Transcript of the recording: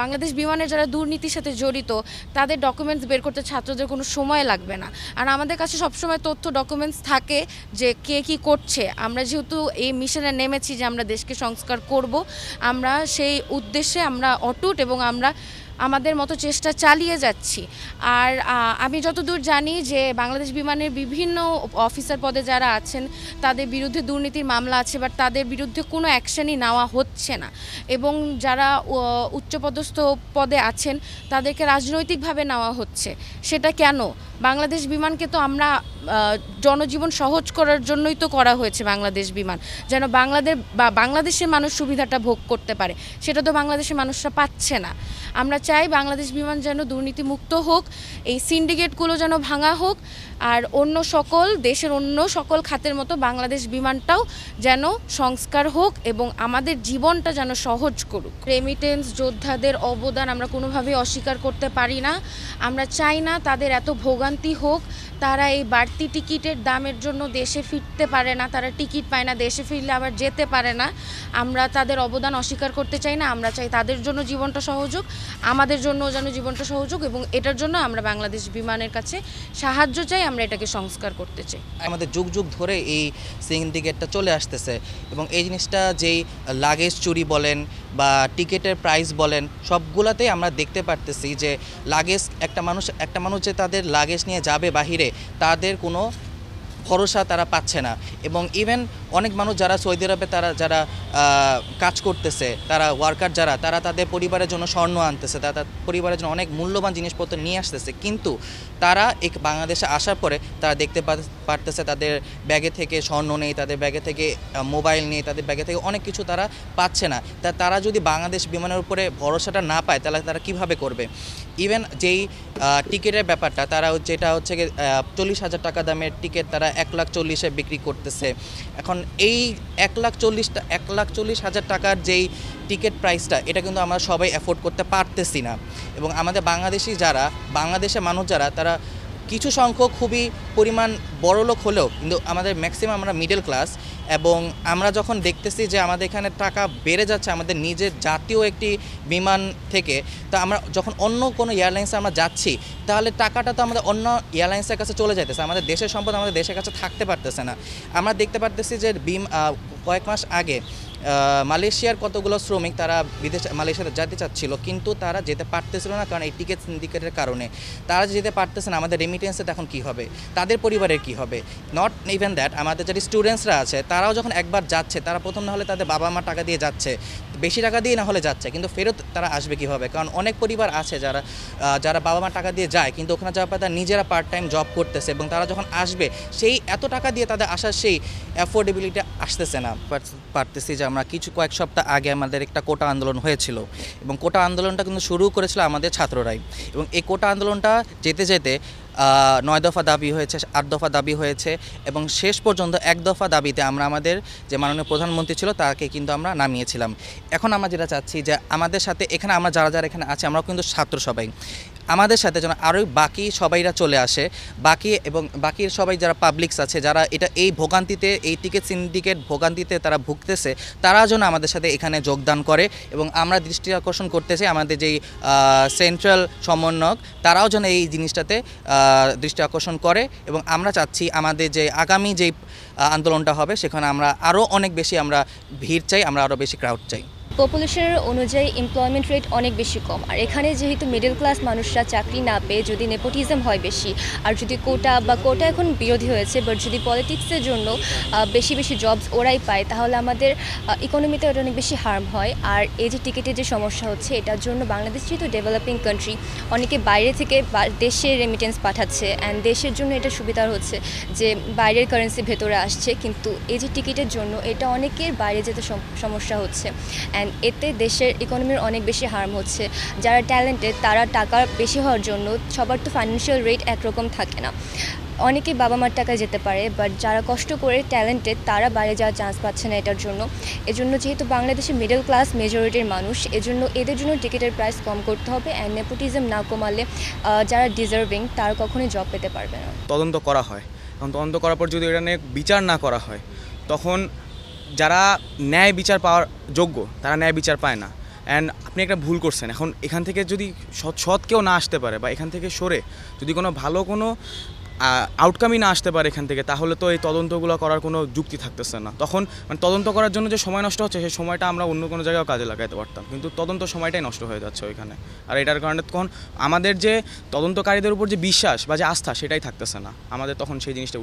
বাংলাদেশ বিমানের যারা দুর্নীতির সাথে জড়িত তাদের ডকুমেন্টস বের করতে ছাত্রদের কোনো সময় লাগবে না। আর আমাদের কাছে সবসময় তথ্য ডকুমেন্টস থাকে যে কে কী করছে। আমরা যেহেতু এই মিশনে নেমেছি যে আমরা দেশকে সংস্কার করব, আমরা সেই উদ্দেশ্যে আমরা অটুট এবং আমরা আমাদের মতো চেষ্টা চালিয়ে যাচ্ছি। আর আমি যতদূর জানি যে বাংলাদেশ বিমানের বিভিন্ন অফিসার পদে যারা আছেন তাদের বিরুদ্ধে দুর্নীতির মামলা আছে, বাট তাদের বিরুদ্ধে কোনো অ্যাকশনই নেওয়া হচ্ছে না। এবং যারা উচ্চপদস্থ পদে আছেন তাদেরকে রাজনৈতিকভাবে নেওয়া হচ্ছে। সেটা কেন? বাংলাদেশ বিমানকে তো আমরা জনজীবন সহজ করার জন্যই তো করা হয়েছে বাংলাদেশ বিমান, যেন বাংলাদেশের মানুষ সুবিধাটা ভোগ করতে পারে। সেটা তো বাংলাদেশের মানুষরা পাচ্ছে না। আমরা চাই বাংলাদেশ বিমান যেন দুর্নীতিমুক্ত হোক, এই সিন্ডিকেটগুলো যেন ভাঙা হোক, আর দেশের অন্য সকল খাতের মতো বাংলাদেশ বিমানটাও যেন সংস্কার হোক এবং আমাদের জীবনটা যেন সহজ করুক। রেমিটেন্স যোদ্ধাদের অবদান আমরা কোনোভাবেই অস্বীকার করতে পারি না। আমরা চাই না তাদের এত ভোগান্তি হোক। তারা এই বাড়তি টিকিটের দামের জন্য দেশে ফিরতে পারে না, তারা টিকিট পায় না, দেশে ফিরলে আবার যেতে পারে না। আমরা তাদের অবদান অস্বীকার করতে চাই না। আমরা চাই তাদের জন্য জীবনটা সহজ হোক, আমাদের জন্যও যেন জীবনটা সহজ হোক, এবং এটার জন্য আমরা বাংলাদেশ বিমানের কাছে সাহায্য চাই। আমরা এটাকে সংস্কার করতে চাই। আমাদের যুগ যুগ ধরে এই সিন্ডিকেটটা চলে আসতেছে এবং এই জিনিসটা যেই লাগেজ চুরি বলেন বা টিকিটের প্রাইস বলেন, সবগুলাতেই আমরা দেখতে পারতেছি যে লাগেজ একটা মানুষ যে তাদের লাগেজ নিয়ে যাবে বাহিরে, তাদের কোনো ভরসা তারা পাচ্ছে না। এবং ইভেন অনেক মানুষ যারা সৌদি আরবে যারা কাজ করতেছে, তারা ওয়ার্কার তারা তাদের পরিবারের জন্য স্বর্ণ আনতেছে, তারা তার পরিবারের জন্য অনেক মূল্যবান জিনিসপত্র নিয়ে আসতেছে, কিন্তু তারা বাংলাদেশে আসার পরে তারা দেখতে পারতেছে তাদের ব্যাগে থেকে স্বর্ণ নেই, তাদের ব্যাগে থেকে মোবাইল নেই, তাদের ব্যাগে থেকে অনেক কিছু তারা পাচ্ছে না। তারা যদি বাংলাদেশ বিমানের উপরে ভরসাটা না পায় তাহলে তারা কিভাবে করবে? ইভেন যেই টিকিটের ব্যাপারটা, তারা যেটা হচ্ছে 40,000 টাকা দামের টিকিট তারা 1,40,000-এ বিক্রি করতেছে। এখন এই 1,40,000 টাকার যেই টিকিট প্রাইসটা, এটা কিন্তু আমরা সবাই অ্যাফোর্ড করতে পারতেছি না। এবং আমাদের বাংলাদেশের মানুষ যারা, তারা কিছু সংখ্যক খুবই পরিমাণ বড়লোক হলেও কিন্তু আমাদের ম্যাক্সিমাম আমরা মিডল ক্লাস। এবং আমরা যখন দেখতেছি যে আমাদের এখানে টাকা বেড়ে যাচ্ছে আমাদের নিজের জাতীয় একটি বিমান থেকে, তা আমরা যখন অন্য কোনো এয়ারলাইন্সে আমরা যাচ্ছি, তাহলে টাকাটা তো আমাদের অন্য এয়ারলাইন্সের কাছে চলে যাইতেছে, আমাদের দেশের সম্পদ আমাদের দেশের কাছে থাকতে পারতেছে না। আমরা দেখতে পারতেছি যে কয়েক মাস আগে মালয়েশিয়ার কতগুলো শ্রমিক তারা মালয়েশিয়াতে যেতে চাচ্ছিল, কিন্তু তারা যেতে পারতেছিল না, কারণ এই টিকিট সিন্ডিকেটের কারণে তারা যেতে পারতেছে না। আমাদের রেমিটেন্সে তখন কী হবে? তাদের পরিবারের কী হবে? নট ইভেন দ্যাট, আমাদের যারা স্টুডেন্টসরা আছে তারাও যখন একবার যাচ্ছে, তারা প্রথম না হলে তাদের বাবা মা টাকা দিয়ে যাচ্ছে, বেশি টাকা দিয়ে না হলে যাচ্ছে, কিন্তু ফেরত তারা আসবে কীভাবে? কারণ অনেক পরিবার আছে যারা বাবা মা টাকা দিয়ে যায়, কিন্তু ওখানে যাওয়ার পর তারা নিজেরা পার্ট টাইম জব করতেছে, এবং তারা যখন আসবে সেই এত টাকা দিয়ে তাদের আসার সেই অ্যাফোর্ডেবিলিটি আসতেছে না। পারতেছি যে আমরা কয়েক সপ্তাহ আগে আমাদের একটা কোটা আন্দোলন হয়েছিল, এবং কোটা আন্দোলনটা কিন্তু শুরু করেছিল আমাদের ছাত্ররাই। এবং এই কোটা আন্দোলনটা যেতে যেতে 9 দফা দাবি হয়েছে, 8 দফা দাবি হয়েছে, এবং শেষ পর্যন্ত 1 দফা দাবিতে আমরা আমাদের যে মাননীয় প্রধানমন্ত্রী ছিল তাকে কিন্তু আমরা নামিয়েছিলাম। এখন আমরা যেটা চাচ্ছি যে আমাদের সাথে এখানে আমরা যারা এখানে আছে, আমরা কিন্তু ছাত্র সবাই, আমাদের সাথে যেন আরও বাকি সবাইরা চলে আসে, বাকির সবাই যারা পাবলিকস আছে, যারা এই ভোগান্তিতে, এই টিকিট সিন্ডিকেট ভোগান্তিতে তারা ভুগতেছে, তারা যেন আমাদের সাথে এখানে যোগদান করে। এবং আমরা দৃষ্টি আকর্ষণ করতে চাই আমাদের যেই সেন্ট্রাল সমন্বয়ক, তারাও যেন এই জিনিসটাতে দৃষ্টি আকর্ষণ করে। এবং আমরা চাচ্ছি আমাদের যে আগামী যেই আন্দোলনটা হবে সেখানে আমরা আরও অনেক বেশি আমরা ভিড় চাই, আমরা আরও বেশি ক্রাউড চাই। পপুলেশনের অনুযায়ী এমপ্লয়মেন্ট রেট অনেক বেশি কম, আর এখানে যেহেতু মিডল ক্লাস মানুষরা চাকরি না পেয়ে যদি নেপোটিজম হয় বেশি, আর যদি কোটা এখন বিরোধী হয়েছে, বাট যদি পলিটিক্সের জন্য বেশি বেশি জবস ওরাই পায়, তাহলে আমাদের ইকোনমিতে ওটা অনেক বেশি হার্ম হয়। আর এই যে টিকিটের যে সমস্যা হচ্ছে, এটার জন্য বাংলাদেশ যেহেতু ডেভেলপিং কান্ট্রি, অনেকে বাইরে থেকে দেশে রেমিটেন্স পাঠাচ্ছে, অ্যান্ড দেশের জন্য এটা সুবিধার হচ্ছে যে বাইরের কারেন্সি ভেতরে আসছে, কিন্তু এই যে টিকিটের জন্য এটা অনেকের বাইরে যেতে সমস্যা হচ্ছে, এতে দেশের ইকোনমির অনেক বেশি হার্ম হচ্ছে। যারা ট্যালেন্টেড তারা টাকা বেশি হওয়ার জন্য, সবার তো ফাইন্যান্সিয়াল রেট একরকম থাকে না, অনেকে বাবা মার টাকায় যেতে পারে, বাট যারা কষ্ট করে ট্যালেন্টেড তারা বাইরে যাওয়ার চান্স পাচ্ছে না এটার জন্য। এজন্য যেহেতু বাংলাদেশে মিডল ক্লাস মেজরিটির মানুষ, এজন্য এদের জন্য টিকিটের প্রাইস কম করতে হবে, অ্যান্ড নেপোটিজম না কমালে যারা ডিজার্ভিং তারা কখনোই জব পেতে পারবে না। তদন্ত করা হয়, এবং তদন্ত করার পর যদি এটা নিয়ে বিচার না করা হয়, তখন যারা ন্যায় বিচার পাওয়ার যোগ্য তারা ন্যায় বিচার পায় না। অ্যান্ড আপনি একটা ভুল করছেন। এখন এখান থেকে যদি সৎ কেউ না আসতে পারে বা এখান থেকে সরে যদি কোনো ভালো কোনো আউটকামই না আসতে পারে এখান থেকে, তাহলে তো এই তদন্তগুলো করার কোনো যুক্তি থাকতেছে না। তখন মানে তদন্ত করার জন্য যে সময় নষ্ট হচ্ছে সেই সময়টা আমরা অন্য কোনো জায়গায় কাজে লাগাইতে পারতাম, কিন্তু তদন্ত সময়টাই নষ্ট হয়ে যাচ্ছে ওইখানে। আর এটার কারণে তখন আমাদের যে তদন্তকারীদের উপর যে বিশ্বাস বা যে আস্থা সেটাই থাকতেছে না, আমাদের তখন সেই জিনিসটা